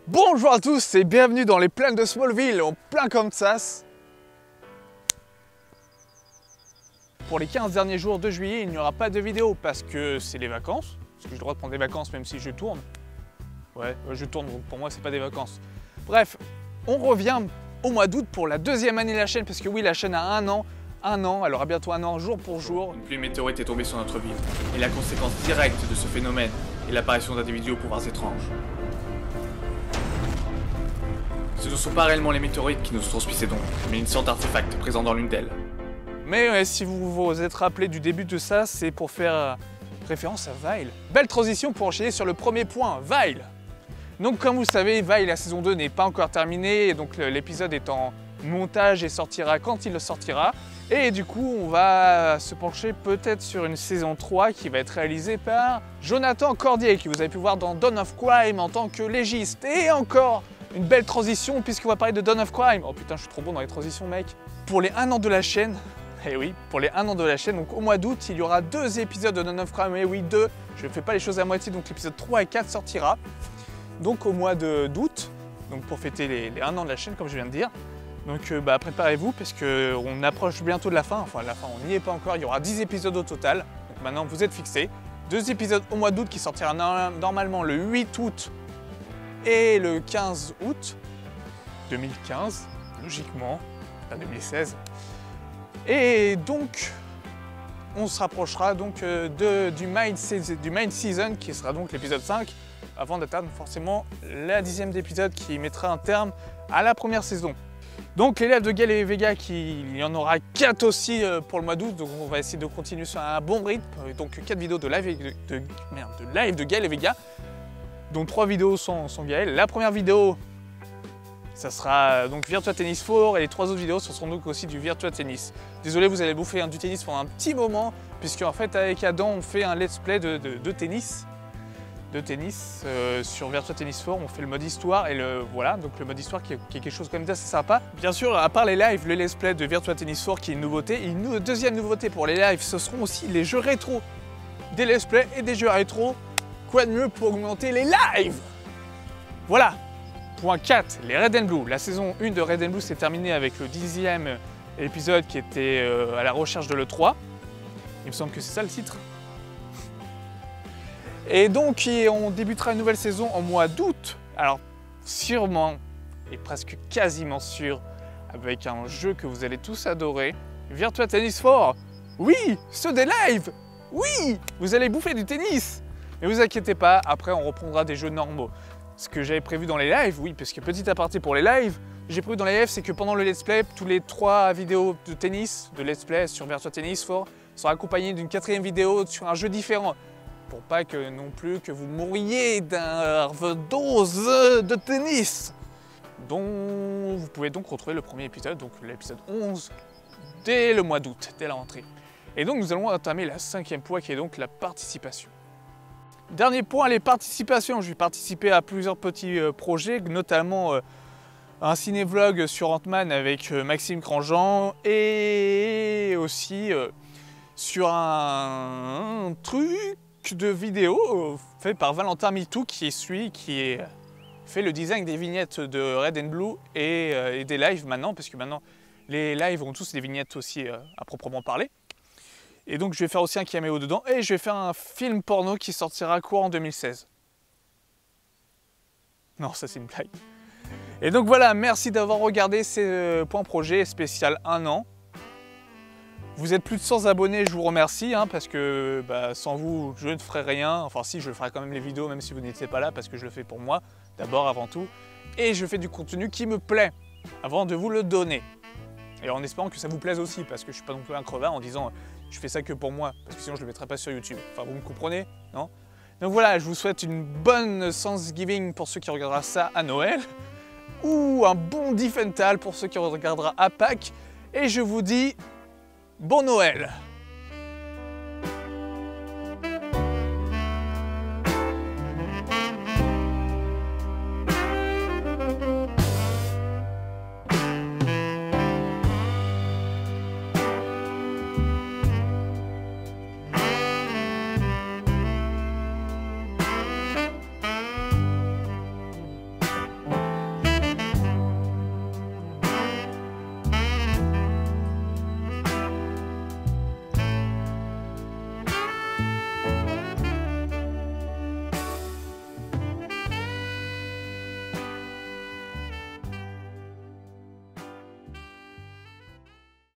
Bonjour à tous et bienvenue dans les plaines de Smallville, en plein Kansas. Pour les 15 derniers jours de juillet, il n'y aura pas de vidéo parce que c'est les vacances. Parce que j'ai le droit de prendre des vacances même si je tourne. Ouais, je tourne, donc pour moi c'est pas des vacances. Bref, on revient au mois d'août pour la deuxième année de la chaîne, parce que oui, la chaîne a un an, elle aura bientôt un an, jour pour jour. Une pluie météorite est tombée sur notre ville, et la conséquence directe de ce phénomène est l'apparition d'individus aux pouvoirs étranges. Ce ne sont pas réellement les météorites qui nous transmettent ces dons, mais une sorte d'artefact présent dans l'une d'elles. Mais si vous vous êtes rappelé du début de ça, c'est pour faire référence à Vile. Belle transition pour enchaîner sur le premier point, Vile. Donc comme vous le savez, Vile, la saison 2 n'est pas encore terminée, et donc l'épisode est en montage et sortira quand il le sortira. Et du coup, on va se pencher peut-être sur une saison 3 qui va être réalisée par Jonathan Cordier, qui vous avez pu voir dans Dawn of Crime en tant que légiste. Et encore une belle transition puisqu'on va parler de Dawn of Crime. Oh putain, je suis trop bon dans les transitions, mec. Pour les 1 an de la chaîne, eh oui, pour les 1 an de la chaîne, donc au mois d'août, il y aura 2 épisodes de Dawn of Crime. Eh oui, 2, je ne fais pas les choses à moitié, donc l'épisode 3 et 4 sortira. Donc au mois d'août, donc pour fêter les 1 an de la chaîne, comme je viens de dire. Donc préparez-vous parce qu'on approche bientôt de la fin. Enfin, la fin, on n'y est pas encore. Il y aura 10 épisodes au total. Donc maintenant, vous êtes fixés. 2 épisodes au mois d'août qui sortira normalement le 8 août et le 15 août 2015, logiquement, pas 2016. Et donc, on se rapprochera donc du main season qui sera donc l'épisode 5 avant d'atteindre forcément la 10e d'épisode qui mettra un terme à la première saison. Donc les lives de Gaël et Vega, il y en aura 4 aussi pour le mois d'août, donc on va essayer de continuer sur un bon rythme. Donc 4 vidéos de live de Gaël et Vega, dont 3 vidéos sans Gaël. La première vidéo, ça sera donc Virtua Tennis 4, et les 3 autres vidéos ce seront donc aussi du Virtua Tennis. Désolé, vous allez bouffer du tennis pendant un petit moment, puisque en fait avec Adam on fait un let's play de tennis. Sur Virtua Tennis 4, on fait le mode histoire et voilà, donc le mode histoire qui est quelque chose quand même d'assez sympa. Bien sûr, à part les lives, le let's play de Virtua Tennis 4 qui est une nouveauté, et une deuxième nouveauté pour les lives, ce seront aussi les jeux rétro. Des let's play et des jeux rétro, quoi de mieux pour augmenter les lives? Voilà. Point 4, les Red and Blue. La saison 1 de Red and Blue s'est terminée avec le 10e épisode qui était à la recherche de l'E3. Il me semble que c'est ça le titre. Et donc, on débutera une nouvelle saison en mois d'août. Alors, sûrement, et presque quasiment sûr, avec un jeu que vous allez tous adorer, Virtua Tennis 4. Oui, ceux des lives. Oui, vous allez bouffer du tennis. Mais vous inquiétez pas, après on reprendra des jeux normaux. Ce que j'avais prévu dans les lives, oui, parce que petit aparté pour les lives, j'ai prévu dans les lives, c'est que pendant le let's play, tous les 3 vidéos de tennis, de let's play sur Virtua Tennis 4, seront accompagnées d'une 4e vidéo sur un jeu différent. Pour pas que non plus que vous mouriez d'overdose de tennis, dont vous pouvez donc retrouver le premier épisode, donc l'épisode 11, dès le mois d'août, dès la rentrée. Et donc nous allons entamer la 5e point qui est donc la participation. Dernier point, les participations. Je vais participer à plusieurs petits projets, notamment un ciné-vlog sur Ant-Man avec Maxime Grandjean, et aussi sur un truc de vidéo fait par Valentin Mitou qui fait le design des vignettes de Red and Blue et des lives maintenant, parce que maintenant les lives ont tous des vignettes aussi à proprement parler. Et donc je vais faire aussi un caméo dedans, et je vais faire un film porno qui sortira courant 2016. Non, ça c'est une blague. Et donc voilà, merci d'avoir regardé ces points projets spécial 1 an. Vous êtes plus de 100 abonnés, je vous remercie, parce que sans vous, je ne ferais rien. Enfin si, je ferai quand même les vidéos, même si vous n'étiez pas là, parce que je le fais pour moi, d'abord, avant tout. Et je fais du contenu qui me plaît, avant de vous le donner. Et en espérant que ça vous plaise aussi, parce que je ne suis pas non plus un crevard en disant je fais ça que pour moi, parce que sinon je ne le mettrai pas sur YouTube. Enfin, vous me comprenez, non? Donc voilà, je vous souhaite une bonne Thanksgiving pour ceux qui regarderont ça à Noël, ou un bon Diffental pour ceux qui regarderont à Pâques. Et je vous dis bon Noël!